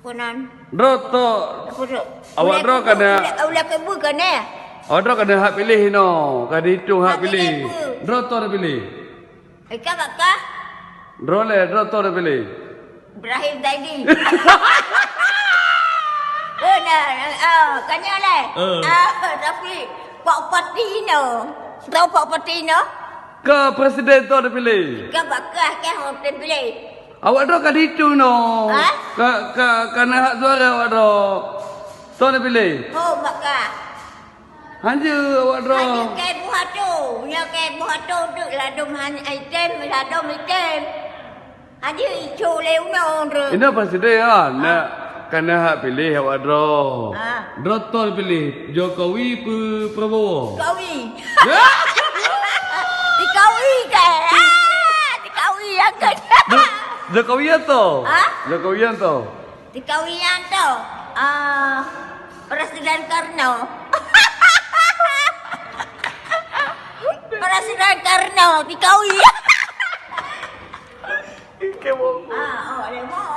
Konon. Draw to. Apa tu? Awak draw kena. Ulah ke bu kena. Awak draw kena hak pilih no. Kena hitung hak pilih. Draw to dah pilih. Ika baka. Draw le, draw to dah pilih. Ibrahim tadi. Kanya le. Tapi Pak Patino. Tahu Pak Patino? Ke presiden tu dah pilih. Ika baka ke orang pilih. Awak draw kena hitung no. Ha? Kena hak suara awak draw. Tu dah pilih. Oh baka. Hanya awak draw. Hanya ke buah tu. Nya ke buah tu tu ladum hanya item, ladum item. Hanya icu leu no. Ini presiden kan. Nak kena hak pilih awak draw. Ha. Draw tu dah pilih. Jokowi pe Prabowo. Kawi. Dikawi ke? Dikawi yang ke? Jokowi tu. Ha? Jokowi tu. Dikawi yang tu. Presiden Karno. Presiden Karno dikawi. Kemo. Oh, dia mau.